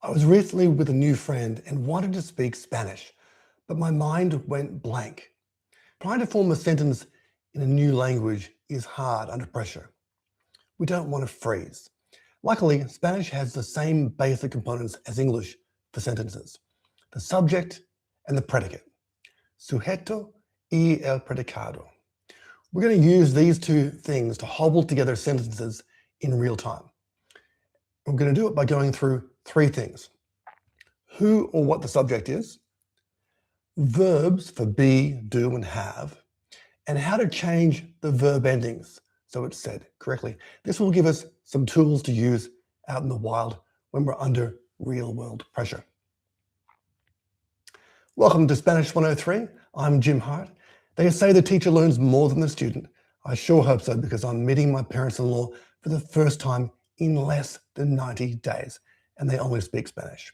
I was recently with a new friend and wanted to speak Spanish, but my mind went blank. Trying to form a sentence in a new language is hard under pressure. We don't want to freeze. Luckily, Spanish has the same basic components as English for sentences: the subject and the predicate, sujeto y el predicado. We're going to use these two things to hobble together sentences in real time. We're going to do it by going through three things: who or what the subject is, verbs for be, do, and have, and how to change the verb endings so it's said correctly. This will give us some tools to use out in the wild when we're under real-world pressure. Welcome to Spanish 103. I'm Jim Hart. They say the teacher learns more than the student. I sure hope so, because I'm meeting my parents-in-law for the first time in less than 90 days, and they only speak Spanish.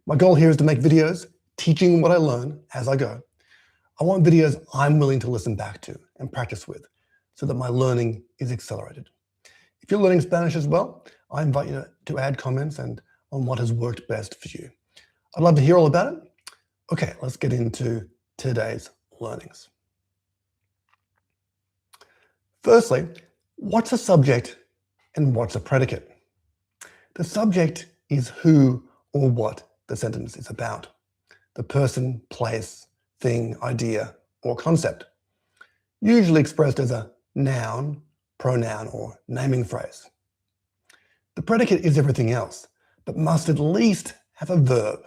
My goal here is to make videos teaching what I learn as I go. I want videos I'm willing to listen back to and practice with so that my learning is accelerated. If you're learning Spanish as well, I invite you to add comments and on what has worked best for you. I'd love to hear all about it. Okay, let's get into today's learnings. Firstly, what's a subject and what's a predicate? The subject is who or what the sentence is about: the person, place, thing, idea, or concept, usually expressed as a noun, pronoun, or naming phrase. The predicate is everything else, but must at least have a verb.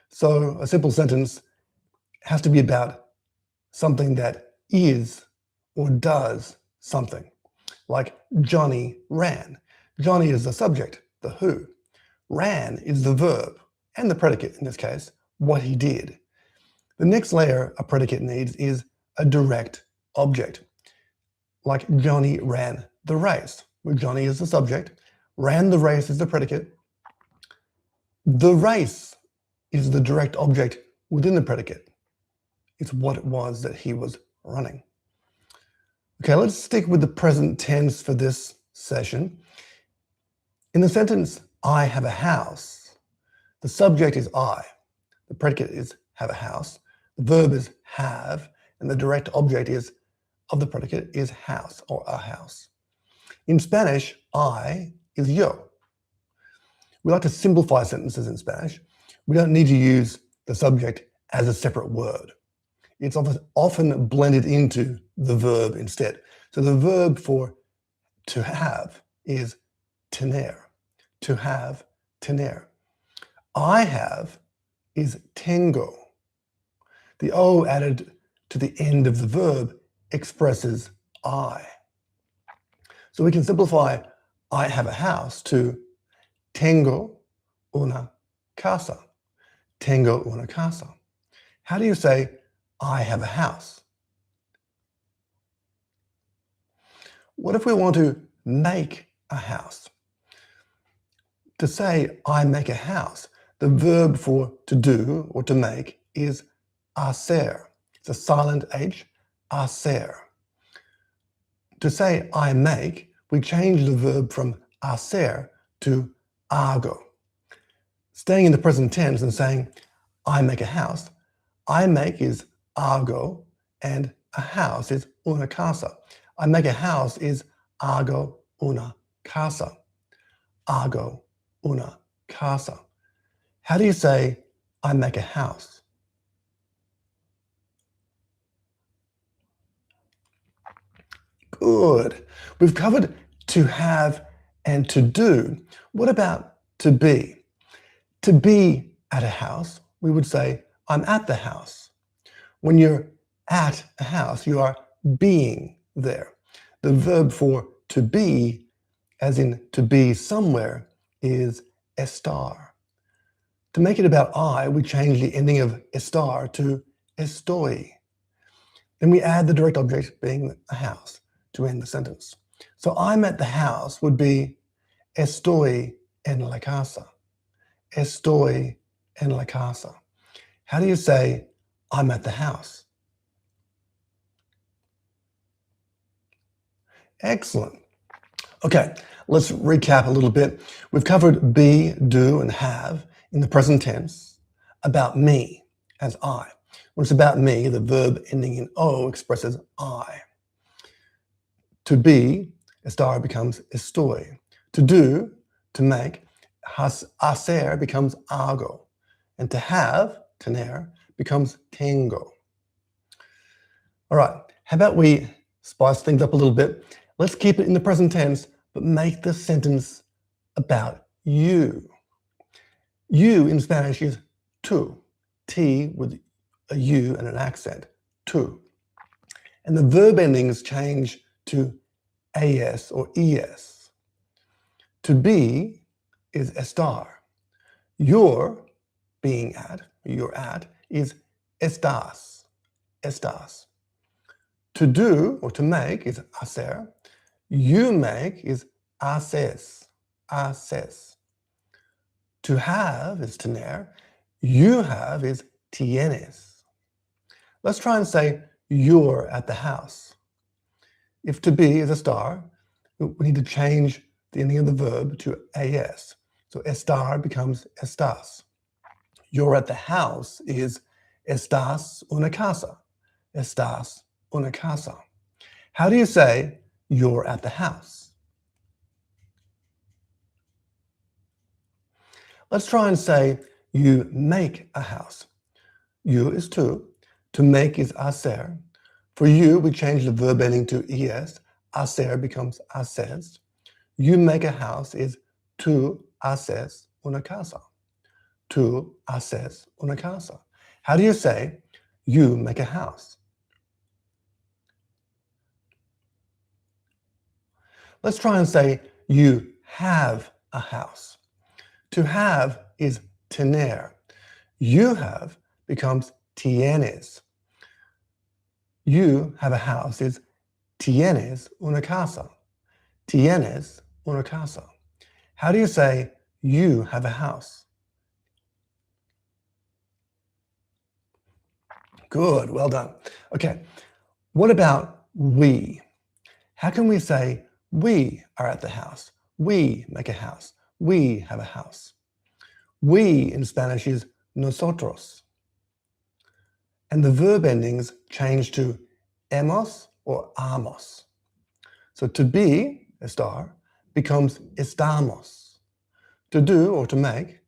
So a simple sentence has to be about something that is or does something, like Johnny ran. Johnny is the subject, the who. Ran is the verb, and the predicate in this case, what he did. The next layer a predicate needs is a direct object, like Johnny ran the race, where Johnny is the subject, ran the race is the predicate. The race is the direct object within the predicate. It's what it was that he was running. Okay, let's stick with the present tense for this session. In the sentence, I have a house, the subject is I, the predicate is have a house, the verb is have, and the direct object is of the predicate is house or a house. In Spanish, I is yo. We like to simplify sentences in Spanish. We don't need to use the subject as a separate word. It's often blended into the verb instead. So the verb for to have is tener. To have, tener. I have is tengo. The O added to the end of the verb expresses I. So we can simplify I have a house to tengo una casa. Tengo una casa. How do you say I have a house? What if we want to make a house? To say I make a house, the verb for to do or to make is hacer. It's a silent H, hacer. To say I make, we change the verb from hacer to hago. Staying in the present tense and saying I make a house, I make is hago and a house is una casa. I make a house is hago una casa. Hago una casa. How do you say I make a house? Good. We've covered to have and to do. What about to be? To be at a house, we would say I'm at the house. When you're at a house, you are being there. The verb for to be, as in to be somewhere, is estar. To make it about I, we change the ending of estar to estoy. Then we add the direct object being a house to end the sentence. So I'm at the house would be estoy en la casa. Estoy en la casa. How do you say I'm at the house? Excellent. Okay, let's recap a little bit. We've covered be, do, and have in the present tense, about me as I. When it's about me, the verb ending in O expresses I. To be, estar becomes estoy. To do, to make, hacer becomes hago. And to have, tener, becomes tengo. All right, how about we spice things up a little bit? Let's keep it in the present tense, but make the sentence about you. You in Spanish is tú, T with a U and an accent, tú. And the verb endings change to as or es. To be is estar. Your being at, you're at, is estás, estás. To do or to make is hacer. You make is haces, haces. To have is tener. You have is tienes. Let's try and say you're at the house. If to be is estar, we need to change the ending of the verb to as. So estar becomes estás. You're at the house is estás una casa. Estás una casa. How do you say you're at the house? Let's try and say you make a house. You is tú. To make is hacer. For you, we change the verb ending to es. Hacer becomes haces. You make a house is tú haces una casa. Tú haces una casa. How do you say you make a house? Let's try and say you have a house. To have is tener. You have becomes tienes. You have a house is tienes una casa. Tienes una casa. How do you say you have a house? Good, well done. Okay, what about we? How can we say we are at the house? We make a house. We have a house. We in Spanish is nosotros. And the verb endings change to hemos or amos. So to be, estar, becomes estamos. To do or to make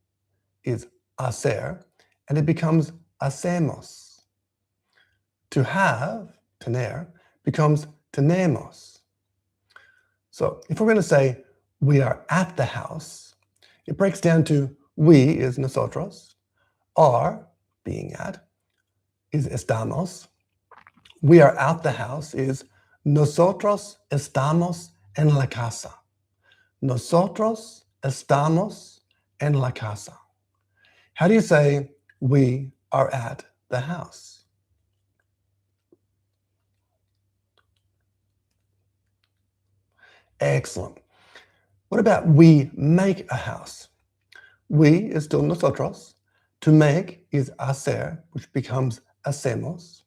is hacer, and it becomes hacemos. To have, tener, becomes tenemos. So if we're going to say we are at the house, it breaks down to we is nosotros, are, being at, is estamos. We are out the house is nosotros estamos en la casa. Nosotros estamos en la casa. How do you say we are at the house? Excellent. What about we make a house? We is still nosotros. To make is hacer, which becomes hacemos.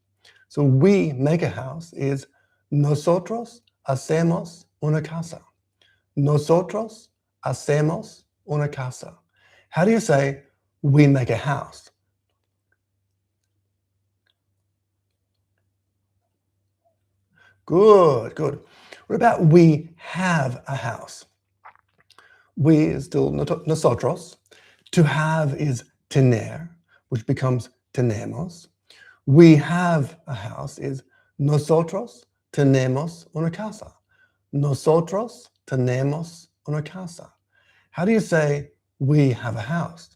So we make a house is nosotros hacemos una casa. Nosotros hacemos una casa. How do you say we make a house? Good, good. What about we have a house? We is still nosotros. To have is tener, which becomes tenemos. We have a house is nosotros tenemos una casa. Nosotros tenemos una casa. How do you say we have a house?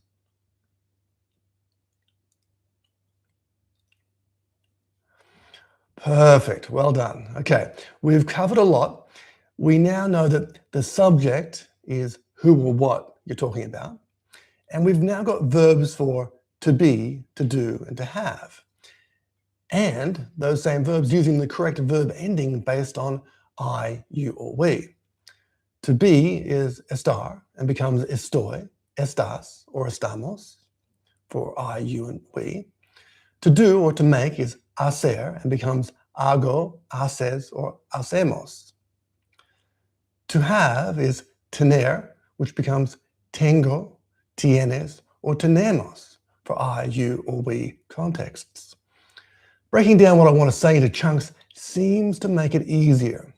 Perfect. Well done. Okay, we've covered a lot. We now know that the subject is who or what you're talking about. And we've now got verbs for to be, to do, and to have. And those same verbs using the correct verb ending based on I, you, or we. To be is estar and becomes estoy, estás, or estamos for I, you, and we. To do or to make is hacer and becomes hago, haces, or hacemos. To have is tener, which becomes tengo, tienes, or tenemos for I, you, or we contexts. Breaking down what I want to say into chunks seems to make it easier.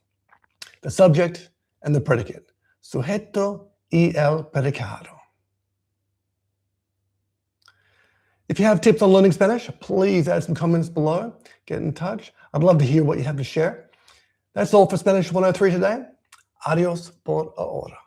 The subject and the predicate, sujeto y el predicado. If you have tips on learning Spanish, please add some comments below. Get in touch. I'd love to hear what you have to share. That's all for Spanish 103 today. Adios por ahora.